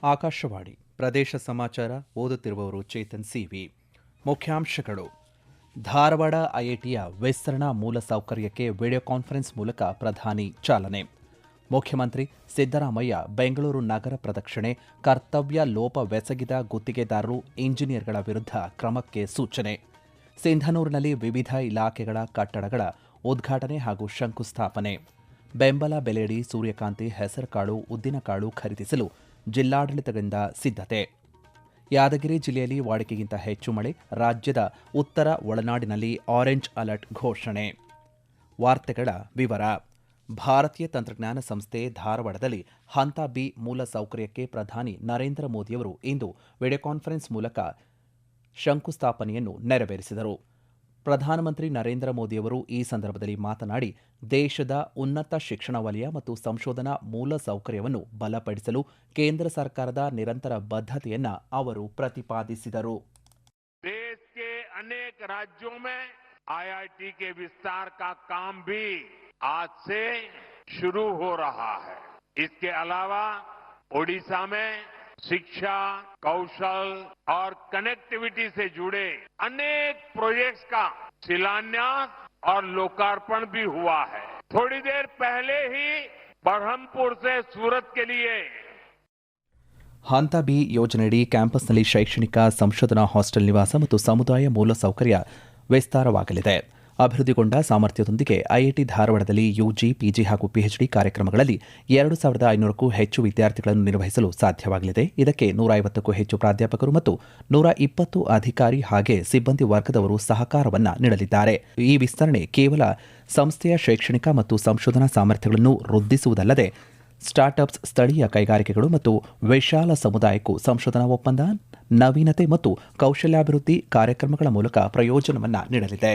ಆಕಾಶವಾಣಿ ಪ್ರದೇಶ ಸಮಾಚಾರ ಓದುತ್ತಿರುವವರು ಚೇತನ್ ಸಿವಿ. ಮುಖ್ಯಾಂಶಗಳು: ಧಾರವಾಡ ಐಐಟಿಯ ವಿಸ್ತರಣಾ ಮೂಲಸೌಕರ್ಯಕ್ಕೆ ವಿಡಿಯೋ ಕಾನ್ಫರೆನ್ಸ್ ಮೂಲಕ ಪ್ರಧಾನಿ ಚಾಲನೆ. ಮುಖ್ಯಮಂತ್ರಿ ಸಿದ್ದರಾಮಯ್ಯ ಬೆಂಗಳೂರು ನಗರ ಪ್ರದಕ್ಷಿಣೆ, ಕರ್ತವ್ಯ ಲೋಪವೆಸಗಿದ ಗುತ್ತಿಗೆದಾರರು, ಇಂಜಿನಿಯರ್ಗಳ ವಿರುದ್ಧ ಕ್ರಮಕ್ಕೆ ಸೂಚನೆ. ಸಿಂಧನೂರಿನಲ್ಲಿ ವಿವಿಧ ಇಲಾಖೆಗಳ ಕಟ್ಟಡಗಳ ಉದ್ಘಾಟನೆ ಹಾಗೂ ಶಂಕುಸ್ಥಾಪನೆ. ಬೆಂಬಲ ಬೆಲೆಯಡಿ ಸೂರ್ಯಕಾಂತಿ, ಹೆಸರುಕಾಳು, ಉದ್ದಿನಕಾಳು ಖರೀದಿಸಲು ಜಿಲ್ಲಾಡಳಿತದಿಂದ ಸಿದ್ಧತೆ. ಯಾದಗಿರಿ ಜಿಲ್ಲೆಯಲ್ಲಿ ವಾಡಿಕೆಗಿಂತ ಹೆಚ್ಚು ಮಳೆ, ರಾಜ್ಯದ ಉತ್ತರ ಒಳನಾಡಿನಲ್ಲಿ ಆರೆಂಜ್ ಅಲರ್ಟ್ ಘೋಷಣೆ. ವಾರ್ತೆಗಳ ವಿವರ. ಭಾರತೀಯ ತಂತ್ರಜ್ಞಾನ ಸಂಸ್ಥೆ ಧಾರವಾಡದಲ್ಲಿ ಹಂತ ಬಿ ಮೂಲಸೌಕರ್ಯಕ್ಕೆ ಪ್ರಧಾನಿ ನರೇಂದ್ರ ಮೋದಿಯವರು ಇಂದು ವಿಡಿಯೋ ಕಾನ್ಫರೆನ್ಸ್ ಮೂಲಕ ಶಂಕುಸ್ಥಾಪನೆಯನ್ನು ನೆರವೇರಿಸಿದರು. ಪ್ರಧಾನಮಂತ್ರಿ ನರೇಂದ್ರ ಮೋದಿಯವರು ಈ ಸಂದರ್ಭದಲ್ಲಿ ಮಾತನಾಡಿ, ದೇಶದ ಉನ್ನತ ಶಿಕ್ಷಣ ವಲಯ ಮತ್ತು ಸಂಶೋಧನಾ ಮೂಲಸೌಕರ್ಯವನ್ನು ಬಲಪಡಿಸಲು ಕೇಂದ್ರ ಸರ್ಕಾರದ ನಿರಂತರ ಬದ್ಧತೆಯನ್ನ ಅವರು ಪ್ರತಿಪಾದಿಸಿದರು. देश के अनेक राज्यों में आईआईटी के विस्तार का काम भी आज से शुरू हो रहा है. इसके अलावा ओडिशा में शिक्षा, कौशल और कनेक्टिविटी से जुड़े अनेक प्रोजेक्ट्स का शिलान्यास और लोकार्पण भी हुआ है. थोड़ी देर पहले ही बरहमपुर से सूरत के लिए ಹಂತ ಬಿ ಯೋಜನೆಯಡಿ ಕ್ಯಾಂಪಸ್ನಲ್ಲಿ ಶೈಕ್ಷಣಿಕ ಸಂಶೋಧನಾ ಹಾಸ್ಟೆಲ್, ನಿವಾಸ ಮತ್ತು ಸಮುದಾಯ ಮೂಲಸೌಕರ್ಯ ವಿಸ್ತಾರವಾಗಲಿದೆ. ಅಭಿವೃದ್ಧಿಗೊಂಡ ಸಾಮರ್ಥ್ಯದೊಂದಿಗೆ ಐಐಟಿ ಧಾರವಾಡದಲ್ಲಿ ಯುಜಿ, ಪಿಜಿ ಹಾಗೂ ಪಿಎಚ್ಡಿ ಕಾರ್ಯಕ್ರಮಗಳಲ್ಲಿ 2500ಕ್ಕೂ ಹೆಚ್ಚು ವಿದ್ಯಾರ್ಥಿಗಳನ್ನು ನಿರ್ವಹಿಸಲು ಸಾಧ್ಯವಾಗಲಿದೆ. ಇದಕ್ಕೆ 150ಕ್ಕೂ ಹೆಚ್ಚು ಪ್ರಾಧ್ಯಾಪಕರು ಮತ್ತು 120 ಅಧಿಕಾರಿ ಹಾಗೆ ಸಿಬ್ಬಂದಿ ವರ್ಗದವರು ಸಹಕಾರವನ್ನು ನೀಡಲಿದ್ದಾರೆ. ಈ ವಿಸ್ತರಣೆ ಕೇವಲ ಸಂಸ್ಥೆಯ ಶೈಕ್ಷಣಿಕ ಮತ್ತು ಸಂಶೋಧನಾ ಸಾಮರ್ಥ್ಯಗಳನ್ನು ವೃದ್ಧಿಸುವುದಲ್ಲದೆ ಸ್ಟಾರ್ಟ್ಅಪ್ಸ್, ಸ್ಥಳೀಯ ಕೈಗಾರಿಕೆಗಳು ಮತ್ತು ವಿಶಾಲ ಸಮುದಾಯಕ್ಕೂ ಸಂಶೋಧನಾ ಒಪ್ಪಂದ, ನವೀನತೆ ಮತ್ತು ಕೌಶಲ್ಯಾಭಿವೃದ್ಧಿ ಕಾರ್ಯಕ್ರಮಗಳ ಮೂಲಕ ಪ್ರಯೋಜನವನ್ನು ನೀಡಲಿದೆ.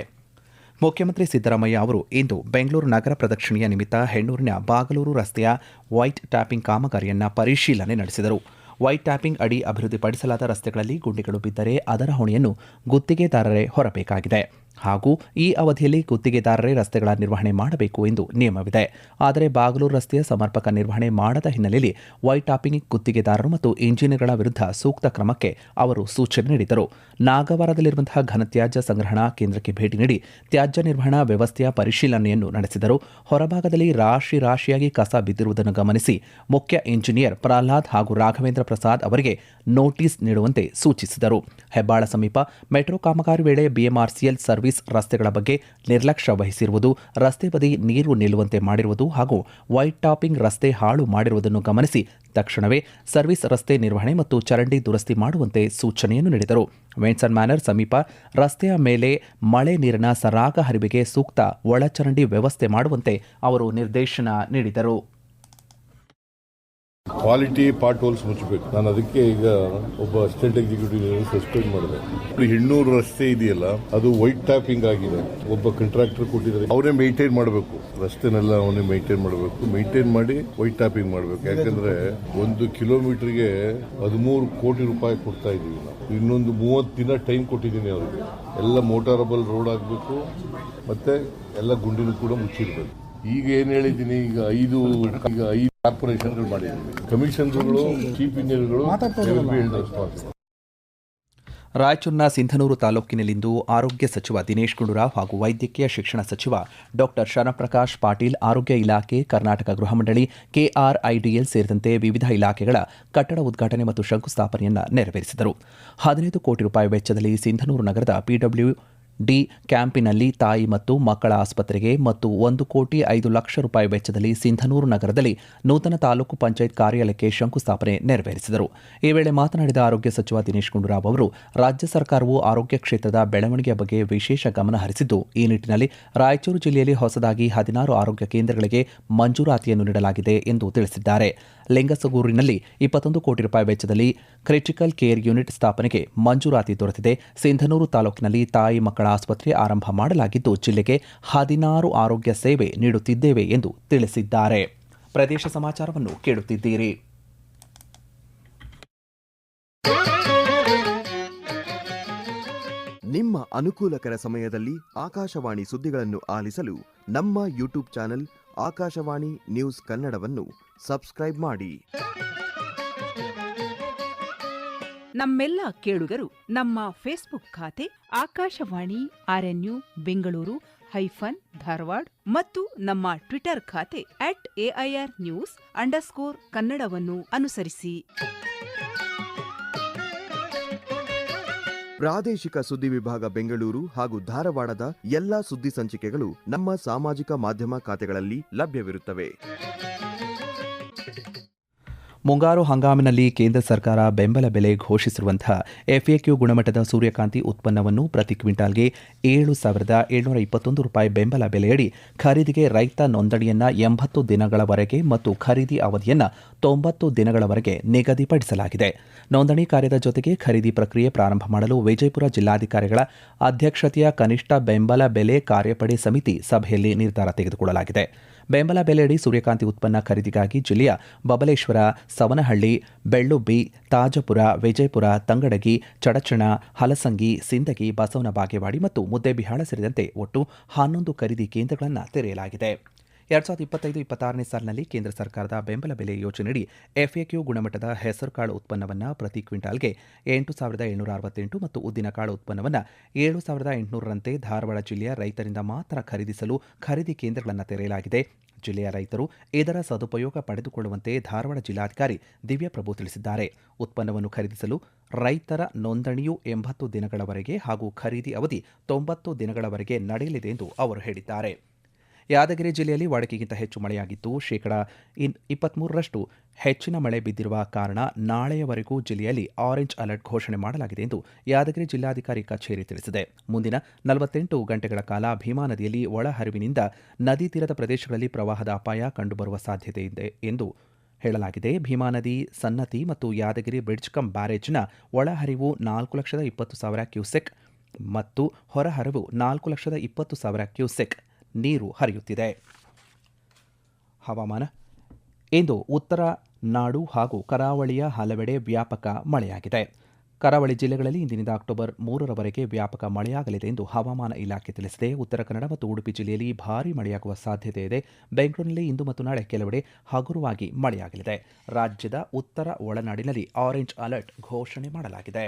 ಮುಖ್ಯಮಂತ್ರಿ ಸಿದ್ದರಾಮಯ್ಯ ಅವರು ಇಂದು ಬೆಂಗಳೂರು ನಗರ ಪ್ರದಕ್ಷಿಣೆಯ ನಿಮಿತ್ತ ಹೆಣ್ಣೂರಿನ ಬಾಗಲೂರು ರಸ್ತೆಯ ವೈಟ್ ಟ್ಯಾಪಿಂಗ್ ಕಾಮಗಾರಿಯನ್ನು ಪರಿಶೀಲನೆ ನಡೆಸಿದರು. ವೈಟ್ ಟ್ಯಾಪಿಂಗ್ ಅಡಿ ಅಭಿವೃದ್ಧಿಪಡಿಸಲಾದ ರಸ್ತೆಗಳಲ್ಲಿ ಗುಂಡಿಗಳು ಬಿದ್ದರೆ ಅದರ ಹೊಣೆಯನ್ನು ಗುತ್ತಿಗೆದಾರರೇ ಹೊರಬೇಕಾಗಿದೆ ಹಾಗೂ ಈ ಅವಧಿಯಲ್ಲಿ ಗುತ್ತಿಗೆದಾರರೇ ರಸ್ತೆಗಳ ನಿರ್ವಹಣೆ ಮಾಡಬೇಕು ಎಂದು ನಿಯಮವಿದೆ. ಆದರೆ ಬಾಗಲೂರು ರಸ್ತೆಯ ಸಮರ್ಪಕ ನಿರ್ವಹಣೆ ಮಾಡದ ಹಿನ್ನೆಲೆಯಲ್ಲಿ ವೈಟ್ ಟಾಪಿಂಗ್ ಗುತ್ತಿಗೆದಾರರು ಮತ್ತು ಇಂಜಿನಿಯರ್ಗಳ ವಿರುದ್ಧ ಸೂಕ್ತ ಕ್ರಮಕ್ಕೆ ಅವರು ಸೂಚನೆ ನೀಡಿದರು. ನಾಗವಾರದಲ್ಲಿರುವಂತಹ ಘನತ್ಯಾಜ್ಯ ಸಂಗ್ರಹಣಾ ಕೇಂದ್ರಕ್ಕೆ ಭೇಟಿ ನೀಡಿ ತ್ಯಾಜ್ಯ ನಿರ್ವಹಣಾ ವ್ಯವಸ್ಥೆಯ ಪರಿಶೀಲನೆಯನ್ನು ನಡೆಸಿದರು. ಹೊರಭಾಗದಲ್ಲಿ ರಾಶಿಯಾಗಿ ಕಸ ಬಿದ್ದಿರುವುದನ್ನು ಗಮನಿಸಿ ಮುಖ್ಯ ಇಂಜಿನಿಯರ್ ಪ್ರಹ್ಲಾದ್ ಹಾಗೂ ರಾಘವೇಂದ್ರ ಪ್ರಸಾದ್ ಅವರಿಗೆ ನೋಟಿಸ್ ನೀಡುವಂತೆ ಸೂಚಿಸಿದರು. ಹೆಬ್ಬಾಳ ಸಮೀಪ ಮೆಟ್ರೋ ಕಾಮಗಾರಿ ವೇಳೆ ಬಿಎಂಆರ್ಸಿಎಲ್ ಸರ್ವಿಸ್ ರಸ್ತೆಗಳ ಬಗ್ಗೆ ನಿರ್ಲಕ್ಷ್ಯ ವಹಿಸಿರುವುದು, ರಸ್ತೆ ಬದಿ ನೀರು ನಿಲ್ಲುವಂತೆ ಮಾಡಿರುವುದು ಹಾಗೂ ವೈಟ್ ಟಾಪಿಂಗ್ ರಸ್ತೆ ಹಾಳು ಮಾಡಿರುವುದನ್ನು ಗಮನಿಸಿ ತಕ್ಷಣವೇ ಸರ್ವಿಸ್ ರಸ್ತೆ ನಿರ್ವಹಣೆ ಮತ್ತು ಚರಂಡಿ ದುರಸ್ತಿ ಮಾಡುವಂತೆ ಸೂಚನೆಯನ್ನು ನೀಡಿದರು. ವೆನ್ಸನ್ ಮ್ಯಾನರ್ ಸಮೀಪ ರಸ್ತೆಯ ಮೇಲೆ ಮಳೆ ನೀರಿನ ಸರಾಗ ಹರಿವಿಗೆ ಸೂಕ್ತ ಒಳಚರಂಡಿ ವ್ಯವಸ್ಥೆ ಮಾಡುವಂತೆ ಅವರು ನಿರ್ದೇಶನ ನೀಡಿದರು. ಕ್ವಾಲಿಟಿ ಪಾರ್ಟ್ ಹೋಲ್ಸ್ ಮುಚ್ಚಬೇಕು. ನಾನು ಅದಕ್ಕೆ ಈಗ ಒಬ್ಬ ಅಸಿಸ್ಟೆಂಟ್ ಎಕ್ಸಿಕ್ಯೂಟಿವ್ ಸಸ್ಪೆಂಡ್ ಮಾಡಿದೆ. ಹೆಣ್ಣೂರು ರಸ್ತೆ ಇದೆಯಲ್ಲ, ಅದು ವೈಟ್ ಟ್ಯಾಪಿಂಗ್ ಆಗಿದೆ. ಒಬ್ಬ ಕಾಂಟ್ರಾಕ್ಟರ್ ಕೊಟ್ಟಿದ್ದಾರೆ, ಅವರೇ ಮೇಂಟೈನ್ ಮಾಡಬೇಕು, ರಸ್ತೆನೆಲ್ಲ ಅವನೇ ಮೇಂಟೈನ್ ಮಾಡಬೇಕು. ಮೇಂಟೈನ್ ಮಾಡಿ ವೈಟ್ ಟ್ಯಾಪಿಂಗ್ ಮಾಡಬೇಕು. ಯಾಕಂದ್ರೆ 1 ಕಿಲೋಮೀಟರ್ಗೆ 13 ಕೋಟಿ ರೂಪಾಯಿ ಕೊಡ್ತಾ ಇದೀವಿ ನಾವು. ಇನ್ನೊಂದು 30 ದಿನ ಟೈಮ್ ಕೊಟ್ಟಿದ್ದೀನಿ ಅವರಿಗೆ. ಎಲ್ಲ ಮೋಟಾರಬಲ್ ರೋಡ್ ಆಗಬೇಕು ಮತ್ತೆ ಎಲ್ಲ ಗುಂಡಿನೂ ಕೂಡ ಮುಚ್ಚಿರ್ಬೇಕು. ಈಗ ಏನ್ ಹೇಳಿದ್ದೀನಿ, ಈಗ ಐದು ಕಾರ್ಪೊರೇಷನ್ಗಳು ಮಾಡಿದ್ದೀವಿ. ಕಮಿಷನರ್ಗಳು, ಚೀಫ್ ಇಂಜಿನಿಯರ್ಗಳು ರಾಯಚೂರಿನ ಸಿಂಧನೂರು ತಾಲೂಕಿನಲ್ಲಿಂದು ಆರೋಗ್ಯ ಸಚಿವ ದಿನೇಶ್ ಗುಂಡೂರಾವ್ ಹಾಗೂ ವೈದ್ಯಕೀಯ ಶಿಕ್ಷಣ ಸಚಿವ ಡಾಕ್ಟರ್ ಶರಣಪ್ರಕಾಶ್ ಪಾಟೀಲ್, ಆರೋಗ್ಯ ಇಲಾಖೆ, ಕರ್ನಾಟಕ ಗೃಹ ಮಂಡಳಿ, ಕೆಆರ್ಐಡಿಎಲ್ ಸೇರಿದಂತೆ ವಿವಿಧ ಇಲಾಖೆಗಳ ಕಟ್ಟಡ ಉದ್ಘಾಟನೆ ಮತ್ತು ಶಂಕುಸ್ಥಾಪನೆಯನ್ನು ನೆರವೇರಿಸಿದರು. 15 ಕೋಟಿ ರೂಪಾಯಿ ವೆಚ್ಚದಲ್ಲಿ ಸಿಂಧನೂರು ನಗರದ ಪಿಡಬ್ಲ್ಯೂಡಿ ಕ್ಯಾಂಪಿನಲ್ಲಿ ತಾಯಿ ಮತ್ತು ಮಕ್ಕಳ ಆಸ್ಪತ್ರೆಗೆ ಮತ್ತು 1,05,00,000 ರೂಪಾಯಿ ವೆಚ್ಚದಲ್ಲಿ ಸಿಂಧನೂರು ನಗರದಲ್ಲಿ ನೂತನ ತಾಲೂಕು ಪಂಚಾಯತ್ ಕಾರ್ಯಾಲಯಕ್ಕೆ ಶಂಕುಸ್ಥಾಪನೆ ನೆರವೇರಿಸಿದರು. ಈ ವೇಳೆ ಮಾತನಾಡಿದ ಆರೋಗ್ಯ ಸಚಿವ ದಿನೇಶ್ ಗುಂಡೂರಾವ್ ಅವರು, ರಾಜ್ಯ ಸರ್ಕಾರವು ಆರೋಗ್ಯ ಕ್ಷೇತ್ರದ ಬೆಳವಣಿಗೆಯ ಬಗ್ಗೆ ವಿಶೇಷ ಗಮನ ಹರಿಸಿದ್ದು, ಈ ನಿಟ್ಟಿನಲ್ಲಿ ರಾಯಚೂರು ಜಿಲ್ಲೆಯಲ್ಲಿ ಹೊಸದಾಗಿ 16 ಆರೋಗ್ಯ ಕೇಂದ್ರಗಳಿಗೆ ಮಂಜೂರಾತಿಯನ್ನು ನೀಡಲಾಗಿದೆ ಎಂದು ತಿಳಿಸಿದ್ದಾರೆ. ಲಿಂಗಸಗೂರಿನಲ್ಲಿ 21 ಕೋಟಿ ರೂಪಾಯಿ ವೆಚ್ಚದಲ್ಲಿ ಕ್ರಿಟಿಕಲ್ ಕೇರ್ ಯೂನಿಟ್ ಸ್ಥಾಪನೆಗೆ ಮಂಜೂರಾತಿ ದೊರೆತಿದೆ. ಸಿಂಧನೂರು ತಾಲೂಕಿನಲ್ಲಿ ತಾಯಿ ಮಕ್ಕಳ ಆಸ್ಪತ್ರೆ ಆರಂಭ ಮಾಡಲಾಗಿದ್ದು, ಜಿಲ್ಲೆಗೆ 16 ಆರೋಗ್ಯ ಸೇವೆ ನೀಡುತ್ತಿದ್ದೇವೆ ಎಂದು ತಿಳಿಸಿದ್ದಾರೆ. ಪ್ರದೇಶ ಸಮಾಚಾರವನ್ನು ಕೇಳುತ್ತಿದ್ದೀರಿ. ನಿಮ್ಮ ಅನುಕೂಲಕರ ಸಮಯದಲ್ಲಿ ಆಕಾಶವಾಣಿ ಸುದ್ದಿಗಳನ್ನು ಆಲಿಸಲು ನಮ್ಮ ಯೂಟ್ಯೂಬ್ ಚಾನೆಲ್ ಆಕಾಶವಾಣಿ ನ್ಯೂಸ್ ಕನ್ನಡವನ್ನು ಸಬ್ಸ್ಕ್ರೈಬ್ ಮಾಡಿ. ನಮ್ಮೆಲ್ಲ ಕೇಳುಗರು ನಮ್ಮ ಫೇಸ್ಬುಕ್ ಖಾತೆ ಆಕಾಶವಾಣಿ ಆರ್ಎನ್ಯು ಬೆಂಗಳೂರು ಧಾರವಾಡ ಮತ್ತು ನಮ್ಮ ಟ್ವಿಟರ್ ಖಾತೆ @AIRnews_ಕನ್ನಡವನ್ನು ಅನುಸರಿಸಿ. ಪ್ರಾದೇಶಿಕ ಸುದ್ದಿ ವಿಭಾಗ ಬೆಂಗಳೂರು ಹಾಗೂ ಧಾರವಾಡದ ಎಲ್ಲಾ ಸುದ್ದಿ ಸಂಚಿಕೆಗಳು ನಮ್ಮ ಸಾಮಾಜಿಕ ಮಾಧ್ಯಮ ಖಾತೆಗಳಲ್ಲಿ ಲಭ್ಯವಿರುತ್ತವೆ. ಮುಂಗಾರು ಹಂಗಾಮಿನಲ್ಲಿ ಕೇಂದ್ರ ಸರ್ಕಾರ ಬೆಂಬಲ ಬೆಲೆ ಘೋಷಿಸಿರುವಂತಹ FAQ ಗುಣಮಟ್ಟದ ಸೂರ್ಯಕಾಂತಿ ಉತ್ಪನ್ನವನ್ನು ಪ್ರತಿ ಕ್ವಿಂಟಾಲ್ಗೆ ₹7,721 ಬೆಂಬಲ ಬೆಲೆಯಡಿ ಖರೀದಿಗೆ ರೈತ ನೋಂದಣಿಯನ್ನು 80 ದಿನಗಳವರೆಗೆ ಮತ್ತು ಖರೀದಿ ಅವಧಿಯನ್ನು 90 ದಿನಗಳವರೆಗೆ ನಿಗದಿಪಡಿಸಲಾಗಿದೆ. ನೋಂದಣಿ ಕಾರ್ಯದ ಜೊತೆಗೆ ಖರೀದಿ ಪ್ರಕ್ರಿಯೆ ಪ್ರಾರಂಭ ಮಾಡಲು ವಿಜಯಪುರ ಜಿಲ್ಲಾಧಿಕಾರಿಗಳ ಅಧ್ಯಕ್ಷತೆಯ ಕನಿಷ್ಠ ಬೆಂಬಲ ಬೆಲೆ ಕಾರ್ಯಪಡೆ ಸಮಿತಿ ಸಭೆಯಲ್ಲಿ ನಿರ್ಧಾರ ತೆಗೆದುಕೊಳ್ಳಲಾಗಿದೆ. ಬೆಂಬಲ ಬೆಲೆಯಡಿ ಸೂರ್ಯಕಾಂತಿ ಉತ್ಪನ್ನ ಖರೀದಿಗಾಗಿ ಜಿಲ್ಲೆಯ ಬಬಲೇಶ್ವರ, ಸವನಹಳ್ಳಿ, ಬೆಳ್ಳುಬ್ಬಿ, ತಾಜಪುರ, ವಿಜಯಪುರ, ತಂಗಡಗಿ, ಚಡಚಣ, ಹಲಸಂಗಿ, ಸಿಂದಗಿ, ಬಸವನ ಬಾಗೇವಾಡಿ ಮತ್ತು ಮುದ್ದೇಬಿಹಾಳ ಸೇರಿದಂತೆ ಒಟ್ಟು 11 ಖರೀದಿ ಕೇಂದ್ರಗಳನ್ನು ತೆರೆಯಲಾಗಿದೆ. 2025-26ನೇ ಸಾಲಿನಲ್ಲಿ ಕೇಂದ್ರ ಸರ್ಕಾರದ ಬೆಂಬಲ ಬೆಲೆ ಯೋಜನೆಯಡಿ FAQ ಗುಣಮಟ್ಟದ ಹೆಸರುಕಾಳು ಉತ್ಪನ್ನವನ್ನು ಪ್ರತಿ ಕ್ವಿಂಟಾಲ್ಗೆ 8,768 ಮತ್ತು ಉದ್ದಿನಕಾಳು ಉತ್ಪನ್ನವನ್ನು 7,800ರಂತೆ ಧಾರವಾಡ ಜಿಲ್ಲೆಯ ರೈತರಿಂದ ಮಾತ್ರ ಖರೀದಿಸಲು ಖರೀದಿ ಕೇಂದ್ರಗಳನ್ನು ತೆರೆಯಲಾಗಿದೆ. ಜಿಲ್ಲೆಯ ರೈತರು ಇದರ ಸದುಪಯೋಗ ಪಡೆದುಕೊಳ್ಳುವಂತೆ ಧಾರವಾಡ ಜಿಲ್ಲಾಧಿಕಾರಿ ದಿವ್ಯಪ್ರಭು ತಿಳಿಸಿದ್ದಾರೆ. ಉತ್ಪನ್ನವನ್ನು ಖರೀದಿಸಲು ರೈತರ ನೋಂದಣಿಯು 80 ದಿನಗಳವರೆಗೆ ಹಾಗೂ ಖರೀದಿ ಅವಧಿ 90 ದಿನಗಳವರೆಗೆ ನಡೆಯಲಿದೆ ಎಂದು ಅವರು ಹೇಳಿದ್ದಾರೆ. ಯಾದಗಿರಿ ಜಿಲ್ಲೆಯಲ್ಲಿ ವಾಡಿಕೆಗಿಂತ ಹೆಚ್ಚು ಮಳೆಯಾಗಿದ್ದು, 23% ಹೆಚ್ಚಿನ ಮಳೆ ಬಿದ್ದಿರುವ ಕಾರಣ ನಾಳೆಯವರೆಗೂ ಜಿಲ್ಲೆಯಲ್ಲಿ ಆರೆಂಜ್ ಅಲರ್ಟ್ ಘೋಷಣೆ ಮಾಡಲಾಗಿದೆ ಎಂದು ಯಾದಗಿರಿ ಜಿಲ್ಲಾಧಿಕಾರಿ ಕಚೇರಿ ತಿಳಿಸಿದೆ. ಮುಂದಿನ 48 ಗಂಟೆಗಳ ಕಾಲ ಭೀಮಾ ನದಿಯಲ್ಲಿ ಒಳಹರಿವಿನಿಂದ ನದಿ ತೀರದ ಪ್ರದೇಶಗಳಲ್ಲಿ ಪ್ರವಾಹದ ಅಪಾಯ ಕಂಡುಬರುವ ಸಾಧ್ಯತೆ ಇದೆ ಎಂದು ಹೇಳಲಾಗಿದೆ. ಭೀಮಾ ನದಿ ಸನ್ನತಿ ಮತ್ತು ಯಾದಗಿರಿ ಬ್ರಿಡ್ಜ್ ಕಮ್ ಬ್ಯಾರೇಜ್ನ ಒಳಹರಿವು 4,20,000 ಕ್ಯೂಸೆಕ್ ಮತ್ತು ಹೊರಹರಿವು 4,20,000 ಕ್ಯೂಸೆಕ್ ನೀರು ಹರಿಯುತ್ತಿದೆ. ಹವಾಮಾನ. ಇಂದು ಉತ್ತರ ನಾಡು ಹಾಗೂ ಕರಾವಳಿಯ ಹಲವೆಡೆ ವ್ಯಾಪಕ ಮಳೆಯಾಗಿದೆ. ಕರಾವಳಿ ಜಿಲ್ಲೆಗಳಲ್ಲಿ ಇಂದಿನಿಂದ ಅಕ್ಟೋಬರ್ 3ರವರೆಗೆ ವ್ಯಾಪಕ ಮಳೆಯಾಗಲಿದೆ ಎಂದು ಹವಾಮಾನ ಇಲಾಖೆ ತಿಳಿಸಿದೆ. ಉತ್ತರ ಕನ್ನಡ ಮತ್ತು ಉಡುಪಿ ಜಿಲ್ಲೆಯಲ್ಲಿ ಭಾರೀ ಮಳೆಯಾಗುವ ಸಾಧ್ಯತೆ ಇದೆ. ಬೆಂಗಳೂರಿನಲ್ಲಿ ಇಂದು ಮತ್ತು ನಾಳೆ ಕೆಲವೆಡೆ ಹಗುರವಾಗಿ ಮಳೆಯಾಗಲಿದೆ. ರಾಜ್ಯದ ಉತ್ತರ ಒಳನಾಡಿನಲ್ಲಿ ಆರೆಂಜ್ ಅಲರ್ಟ್ ಘೋಷಣೆ ಮಾಡಲಾಗಿದೆ.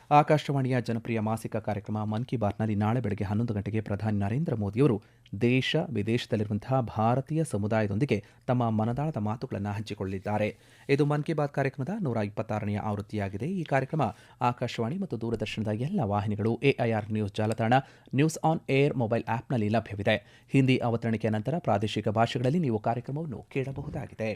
ಆಕಾಶವಾಣಿಯ ಜನಪ್ರಿಯ ಮಾಸಿಕ ಕಾರ್ಯಕ್ರಮ ಮನ್ ಕಿ ಬಾತ್ನಲ್ಲಿ ನಾಳೆ ಬೆಳಗ್ಗೆ 11 ಗಂಟೆಗೆ ಪ್ರಧಾನಿ ನರೇಂದ್ರ ಮೋದಿಯವರು ದೇಶ ವಿದೇಶದಲ್ಲಿರುವಂತಹ ಭಾರತೀಯ ಸಮುದಾಯದೊಂದಿಗೆ ತಮ್ಮ ಮನದಾಳದ ಮಾತುಗಳನ್ನು ಹಂಚಿಕೊಳ್ಳಲಿದ್ದಾರೆ. ಇದು ಮನ್ ಕಿ ಬಾತ್ ಕಾರ್ಯಕ್ರಮದ 126ನೇ ಆವೃತ್ತಿಯಾಗಿದೆ. ಈ ಕಾರ್ಯಕ್ರಮ ಆಕಾಶವಾಣಿ ಮತ್ತು ದೂರದರ್ಶನದ ಎಲ್ಲ ವಾಹಿನಿಗಳು, AIR ನ್ಯೂಸ್ ಜಾಲತಾಣ, ನ್ಯೂಸ್ ಆನ್ ಏರ್ ಮೊಬೈಲ್ ಆಪ್ನಲ್ಲಿ ಲಭ್ಯವಿದೆ. ಹಿಂದಿ ಅವತರಣಿಕೆಯ ನಂತರ ಪ್ರಾದೇಶಿಕ ಭಾಷೆಗಳಲ್ಲಿ ನೀವು ಕಾರ್ಯಕ್ರಮವನ್ನು ಕೇಳಬಹುದಾಗಿದೆ.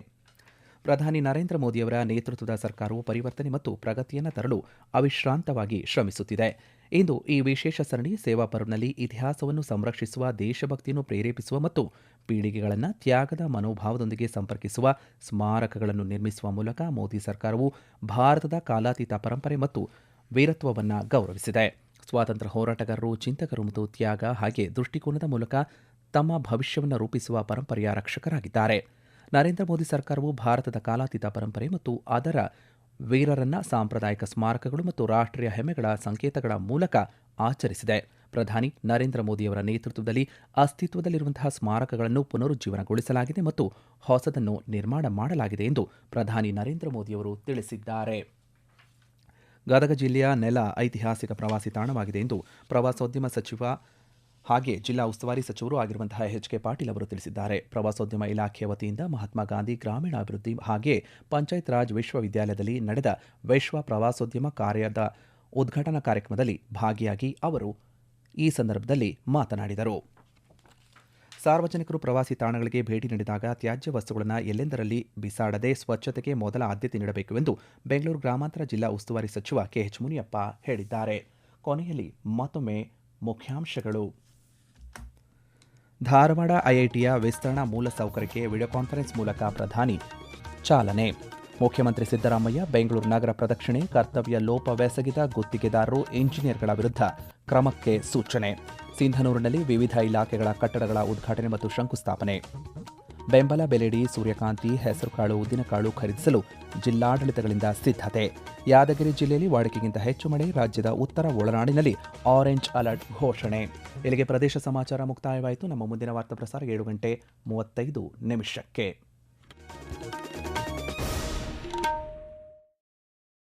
ಪ್ರಧಾನಿ ನರೇಂದ್ರ ಮೋದಿಯವರ ನೇತೃತ್ವದ ಸರ್ಕಾರವು ಪರಿವರ್ತನೆ ಮತ್ತು ಪ್ರಗತಿಯನ್ನು ತರಲು ಅವಿಶ್ರಾಂತವಾಗಿ ಶ್ರಮಿಸುತ್ತಿದೆ. ಇಂದು ಈ ವಿಶೇಷ ಸರಣಿ ಸೇವಾ ಪರ್ವ್ನಲ್ಲಿ ಇತಿಹಾಸವನ್ನು ಸಂರಕ್ಷಿಸುವ, ದೇಶಭಕ್ತಿಯನ್ನು ಪ್ರೇರೇಪಿಸುವ ಮತ್ತು ಪೀಳಿಗೆಗಳನ್ನು ತ್ಯಾಗದ ಮನೋಭಾವದೊಂದಿಗೆ ಸಂಪರ್ಕಿಸುವ ಸ್ಮಾರಕಗಳನ್ನು ನಿರ್ಮಿಸುವ ಮೂಲಕ ಮೋದಿ ಸರ್ಕಾರವು ಭಾರತದ ಕಾಲಾತೀತ ಪರಂಪರೆ ಮತ್ತು ವೀರತ್ವವನ್ನು ಗೌರವಿಸಿದೆ. ಸ್ವಾತಂತ್ರ್ಯ ಹೋರಾಟಗಾರರು, ಚಿಂತಕರು ಮತ್ತು ತ್ಯಾಗ ಹಾಗೆ ದೃಷ್ಟಿಕೋನದ ಮೂಲಕ ತಮ್ಮ ಭವಿಷ್ಯವನ್ನು ರೂಪಿಸುವ ಪರಂಪರೆಯ ರಕ್ಷಕರಾಗಿದ್ದಾರೆ. ನರೇಂದ್ರ ಮೋದಿ ಸರ್ಕಾರವು ಭಾರತದ ಕಾಲಾತೀತ ಪರಂಪರೆ ಮತ್ತು ಅದರ ವೀರರನ್ನ ಸಾಂಪ್ರದಾಯಿಕ ಸ್ಮಾರಕಗಳು ಮತ್ತು ರಾಷ್ಟ್ರೀಯ ಹೆಮ್ಮೆಗಳ ಸಂಕೇತಗಳ ಮೂಲಕ ಆಚರಿಸಿದೆ. ಪ್ರಧಾನಿ ನರೇಂದ್ರ ಮೋದಿಯವರ ನೇತೃತ್ವದಲ್ಲಿ ಅಸ್ತಿತ್ವದಲ್ಲಿರುವಂತಹ ಸ್ಮಾರಕಗಳನ್ನು ಪುನರುಜ್ಜೀವನಗೊಳಿಸಲಾಗಿದೆ ಮತ್ತು ಹೊಸದನ್ನು ನಿರ್ಮಾಣ ಮಾಡಲಾಗಿದೆ ಎಂದು ಪ್ರಧಾನಿ ನರೇಂದ್ರ ಮೋದಿಯವರು ತಿಳಿಸಿದ್ದಾರೆ. ಗದಗ ಜಿಲ್ಲೆಯ ನೆಲ ಐತಿಹಾಸಿಕ ಪ್ರವಾಸಿ ತಾಣವಾಗಿದೆ ಎಂದು ಪ್ರವಾಸೋದ್ಯಮ ಸಚಿವ ಹಾಗೆ ಜಿಲ್ಲಾ ಉಸ್ತುವಾರಿ ಸಚಿವರು ಆಗಿರುವಂತಹ HK ಪಾಟೀಲ್ ಅವರು ತಿಳಿಸಿದ್ದಾರೆ. ಪ್ರವಾಸೋದ್ಯಮ ಇಲಾಖೆಯ ವತಿಯಿಂದ ಮಹಾತ್ಮ ಗಾಂಧಿ ಗ್ರಾಮೀಣಾಭಿವೃದ್ಧಿ ಹಾಗೆ ಪಂಚಾಯತ್ ರಾಜ್ ವಿಶ್ವವಿದ್ಯಾಲಯದಲ್ಲಿ ನಡೆದ ವಿಶ್ವ ಪ್ರವಾಸೋದ್ಯಮ ಕಾರ್ಯದ ಉದ್ಘಾಟನಾ ಕಾರ್ಯಕ್ರಮದಲ್ಲಿ ಭಾಗಿಯಾಗಿ ಅವರು ಈ ಸಂದರ್ಭದಲ್ಲಿ ಮಾತನಾಡಿದರು. ಸಾರ್ವಜನಿಕರು ಪ್ರವಾಸಿ ತಾಣಗಳಿಗೆ ಭೇಟಿ ನೀಡಿದಾಗ ತ್ಯಾಜ್ಯ ವಸ್ತುಗಳನ್ನು ಎಲ್ಲೆಂದರಲ್ಲಿ ಬಿಸಾಡದೆ ಸ್ವಚ್ಛತೆಗೆ ಮೊದಲ ಆದ್ಯತೆ ನೀಡಬೇಕು ಎಂದು ಬೆಂಗಳೂರು ಗ್ರಾಮಾಂತರ ಜಿಲ್ಲಾ ಉಸ್ತುವಾರಿ ಸಚಿವ KH ಮುನಿಯಪ್ಪ ಹೇಳಿದ್ದಾರೆ. ಕೊನೆಯಲ್ಲಿ ಮತ್ತೊಮ್ಮೆ ಮುಖ್ಯಾಂಶಗಳು. ಧಾರವಾಡ IITಯ ವಿಸ್ತರಣಾ ಮೂಲಸೌಕರ್ಯಕ್ಕೆ ವಿಡಿಯೋ ಕಾನ್ಫರೆನ್ಸ್ ಮೂಲಕ ಪ್ರಧಾನಿ ಚಾಲನೆ. ಮುಖ್ಯಮಂತ್ರಿ ಸಿದ್ದರಾಮಯ್ಯ ಬೆಂಗಳೂರು ನಗರ ಪ್ರದಕ್ಷಿಣೆ, ಕರ್ತವ್ಯ ಲೋಪವೆಸಗಿದ ಗುತ್ತಿಗೆದಾರರು, ಇಂಜಿನಿಯರ್ಗಳ ವಿರುದ್ಧ ಕ್ರಮಕ್ಕೆ ಸೂಚನೆ. ಸಿಂಧನೂರಿನಲ್ಲಿ ವಿವಿಧ ಇಲಾಖೆಗಳ ಕಟ್ಟಡಗಳ ಉದ್ಘಾಟನೆ ಮತ್ತು ಶಂಕುಸ್ಥಾಪನೆ. ಬೆಂಬಲ ಬೆಲೆಯಡಿ ಸೂರ್ಯಕಾಂತಿ, ಹೆಸರುಕಾಳು, ಉದ್ದಿನಕಾಳು ಖರೀದಿಸಲು ಜಿಲ್ಲಾಡಳಿತಗಳಿಂದ ಸಿದ್ಧತೆ. ಯಾದಗಿರಿ ಜಿಲ್ಲೆಯಲ್ಲಿ ವಾಡಿಕೆಗಿಂತ ಹೆಚ್ಚು ಮಳೆ, ರಾಜ್ಯದ ಉತ್ತರ ಒಳನಾಡಿನಲ್ಲಿ ಆರೆಂಜ್ ಅಲರ್ಟ್ ಘೋಷಣೆ. ಇಲ್ಲಿಗೆ ಪ್ರದೇಶ ಸಮಾಚಾರ ಮುಕ್ತಾಯವಾಯಿತು. ನಮ್ಮ ಮುಂದಿನ ವಾರ್ತಾ ಪ್ರಸಾರ 7:35 ನಿಮಿಷಕ್ಕೆ.